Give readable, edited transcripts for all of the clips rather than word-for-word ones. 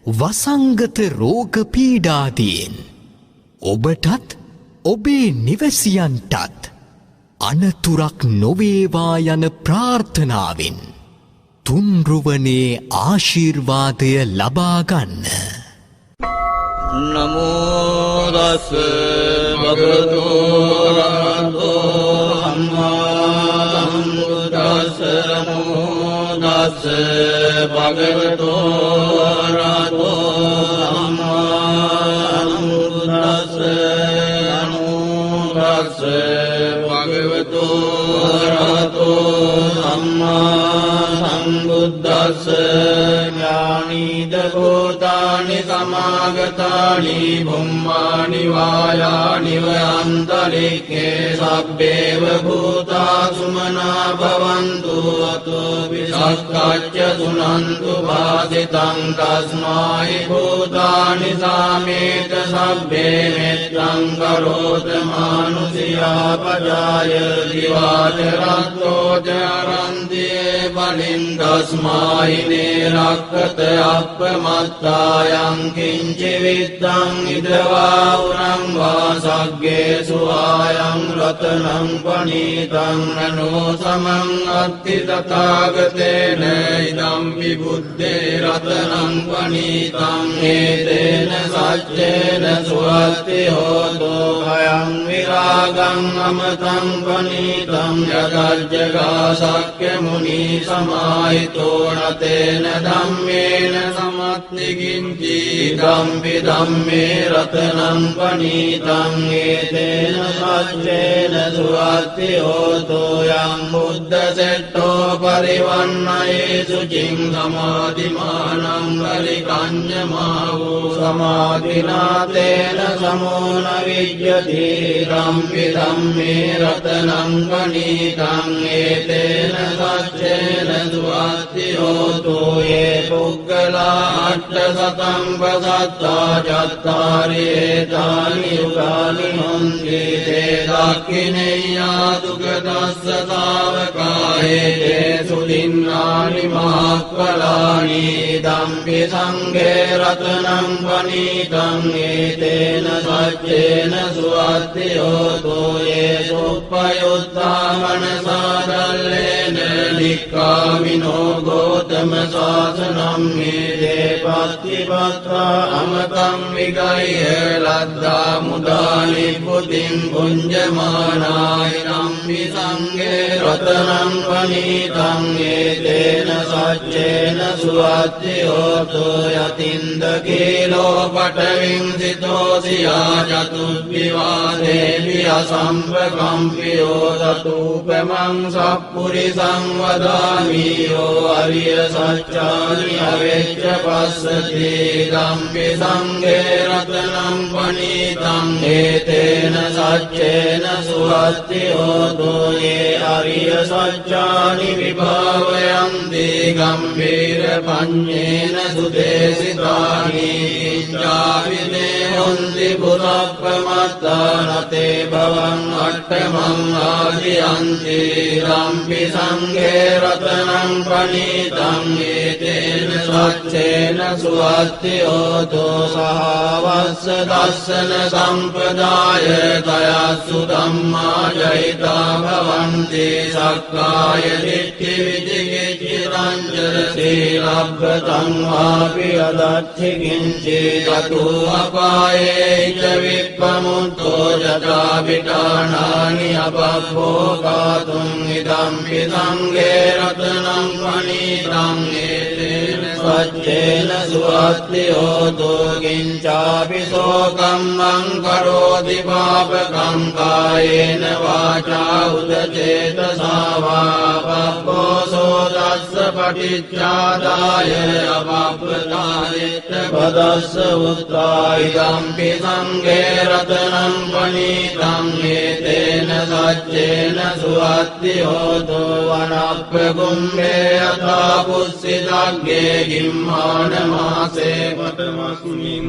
වසංගත රෝග පීඩාදීන් ඔබටත් ඔබේ නිවැසියන්ටත් අනතුරක් නොවේවා යන ප්‍රාර්ථනාවෙන් තුන්රුවනේ ආශිර්වාදය ලබා ගන්න. නමෝ තස් භගවතු අරහතෝ සම්මා සම්බුද්දස්ස. නමෝ තස් භගවතු අරහතෝ සම්මා සම්බුද්දස්ස. නමෝ තස් භගවතු අරහතෝ සම්මා සම්බුද්දස්ස. ඥානීද භූතානි සමාගතානි බුම්මානි වායානි වයන්තරික්ඛේ සබ්බේව භූතා සුමනා භවන්තු අතෝ විසක්ඛච්ච සුනන්තු වාසිතං තස්මායි භූතානි සාමේත සබ්බේ මෙත්තං කරෝත මානුසියා පජාය දිවාච රත්තෝ චරන්තියේ බලින් තස්මායි නේරක්ඛත අප්පමත්තායං කිංචි විත්තං ඉදවා උරං වාසග්ගේ සුආයං රතනං පනීතං නනෝ සමං අත්ති තථාගතේන ඉදම් විබුද්දේ රතනං පනීතං හේතේන සච්චේන සුවත්ති හෝතෝ භයං විරාගං අමතං පනීතං යදජ්ජගා සක්්‍ය මුනි සමාහිතෝ නතේන ධම්මේන සමත්ති කිංචි ධම්පි ධම්මේ රතනං පනීතං හේතේන සච්චේන සුවත්ති හෝතෝ යං බුද්ධ සෙට්ඨෝ පරිවන්නයේ සුචින් සමාධිමානං පරිකඤ්ඤමා වූ සමාධිනාතේන සමෝන විජ්ජති ධම්පි ධම්මේ රතනං පනීතං හේතේන සච්චේන සුවත්ති හෝතෝ යේ පුග්ගලා අට්ඨ සතං පසත්තා චත්තාරි ඒතානි යුගානි හොන්ති තේ දක්ඛිනේයා දුගදස්ස තාවකායේ සුදින්නානි මහක්ඛලානි ධම්පි සංඝේ රතනං පනීතං හේතේන සච්චේන සුවත්ති හෝතෝ යේ සුප්පයුත්තා මනසා දල්ලේන නික්ඛාමිනෝ ගෝතම සාසනං මේදේ පත්තිපත්තා අමතං විගය්‍ය ලද්දා මුදානි පුතින් පුඤ්ජමානාය නම්මි සංඝේ රතනං පනීතං හේතේන සච්චේන සුවත්ති හෝතෝ යතින්ද කීලෝ පඨවින් සිතෝසියා චතුබ්බිවාදේවි අසම්පකම්පියෝ සතූපමං සප්පුරිසං වදාමි යෝ අරිය සච්චානි අවෙච්ච පස්සති ධම්පි සංඝේ රතනං පනීතං හේතේන සච්චේන සුවත්ති හෝතෝ යේ අරිය සච්චානි විභාවයන්ති ගම්භීර පඤ්ඤේන සුදේසිතානි ඉච්ඡාවිනේ හොන්ති පුරප්පමත්තානතේ භවං අට්ඨමං ආදියන්ති ධම්පි සංඝේ රතනං පනීතං හේතේන සච්චේන සුවත්ති හෝතෝ සහවස්ස දස්සන සම්පදාය තයස්සු ධම්මා ජහිතා භවන්ති සක්කාය දිට්ඨි විචිකිච්ඡි රංජර සීලබ්බතං වාපි අදච්චි කිංචි චතු අපායේ ච විප්පමුත්තෝ ජතා විඨානානි අපබ්බෝකාතුං ඉදම්පි සංඝේ රතනං පනීතං හේතේන සච්චේන සුවත්ති හෝතෝ කිංචාපි සෝකම්මං කරෝති පාපකං කායේන වාචා උදචේතසා වා පබ්බෝසෝ දස්ස පටිච්චාදාය අපප්පතායෙත් පදස්ස උත්තා ඉදම්පි සංඝේ රතනං පනීතං හේතේන සච්චේන සුවත්ති හෝතෝ වනප්ප කුම්භේ යථා පුස්සිතග්ගේ ගිම්මාන මාසේ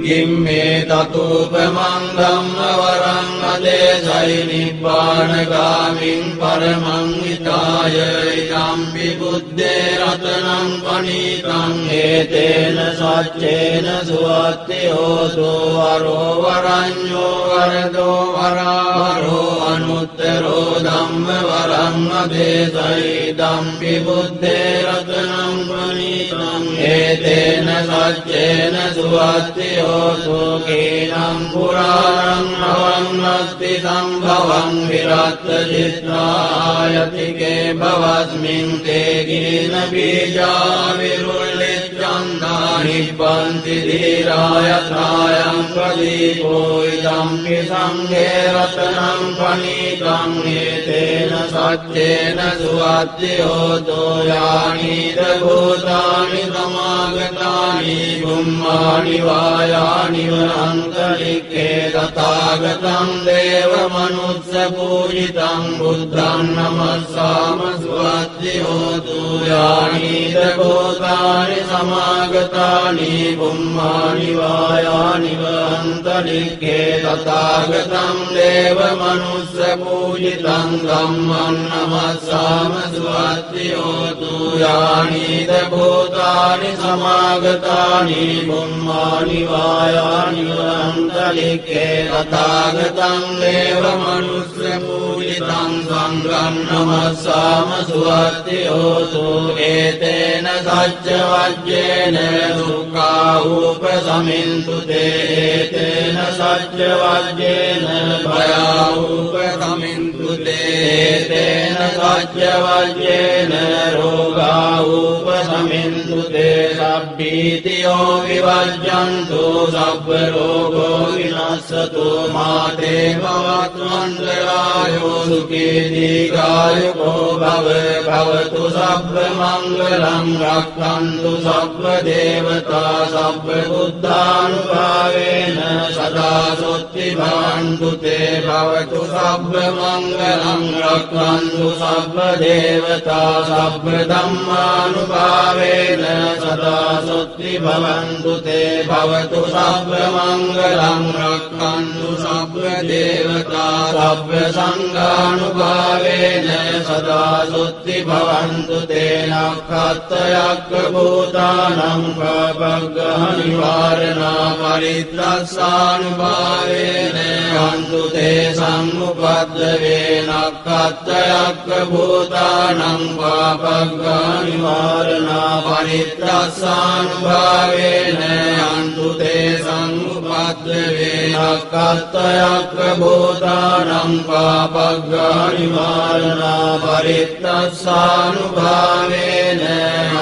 ගිම්මේ තතුපමං ධම්මවරං අදේශයි නිබ්බානගාමින් පරමං හිතාය ඉදම්පි බුද්දේ රතනං පනීතං හේතේන සච්චේන සුවත්ති හෝතු වරෝ වරඤ්ඤෝ වරදෝ වරාවරෝ අනුත්තරෝ ධම්ම වරං අදේශයි ඉදම්පි බුද්දේ රතනං පනීතං හේතේන සච්චේන සුවත්ති හෝතු කේනං පුරාණං නවං අස්ති සම්භවං විරත්ත චිත්‍රායතිකේ භවස්මින් තේ ගින බීජා විරුල්ලිච්ඡන්දා නිබ්බන්ති ධීරායත්‍රායං ප්‍රදීපෝ ඉදම්පි සංඝේ රතනං පනීතං හේතේන සච්චේන සුවත්ති හෝතෝ යානිද භූතානි සමාගතානි බුම්මානි වායානි වනන්තරික්ඛේ තථාගතං දේව මනුස්ස පූජිතං බුද්ධං නමස්සාම සුවත්ති හෝතු යානිද භූතානි සමාගතානි බුම්මානි වායානි වනන්තරික්ඛේ තථාගතං දේව මනුස්ස පූජිතං ධම්මං නමස්සාම සුවත්ති හෝතු යානිද භූතානි සමාගතානි බුම්මානි වායානි වනන්තරික්ඛේ තථාගතං දේව මනුස්ස පූජිතං සංඝං නමස්සාම සුවත්ති හෝතු ඒතේන සච්ච වජ්ජේන දුක්ඛා උපසමින්තු තේතේන සච්ච වජ්ජේන භයා උපසමින්තු තේතේන සච්ච වජ්ජේන රෝගා උපසමින්තු තේ සබ්බීතියෝ විවජ්ජන්තු සබ්බ රෝගෝ විනස්සතු මාතේ භවත්වන්තරායෝ සුඛී දීඝායුකෝ භව භවතු සබ්බ මංගලං රක්ඛන්තු සබ්බ දේවතා සබ්බ බුද්ධානුභාවේන සදා සොත්ති භවන්තු තේ භවතු සබ්බ මංගලං රක්ඛන්තු සබ්බ දේවතා සබ්බ ධම්මානුභාවේන සදා සොත්ති භවන්තු තේ භවතු සබ්බ මංගලං රක්ඛන්තු සබ්බ දේවතා සබ්බ සංඝානුභාවේන සදා සොත්ති භවන්තු තේ නක්ඛත්තයක්ඛ භූතානං පබග්ගහ නිවාරණා පරිත්‍රස්සානුභාවේන අන්තු තේ සම්මුපද්දවේ නක්ඛත්තයක්ඛ භූතානං පබග්ගහ නිවාරණා පරිත්‍රස්සානුභාවේන අන්තු තේ සම්මුපද්දවේ නක්ඛත්තයක්ඛ භූතානං පබග්ගහ නිවාරණා පරිත්‍රස්සානුභාවේන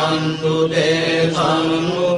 අන්තු තේ සම්මුපද්දවේ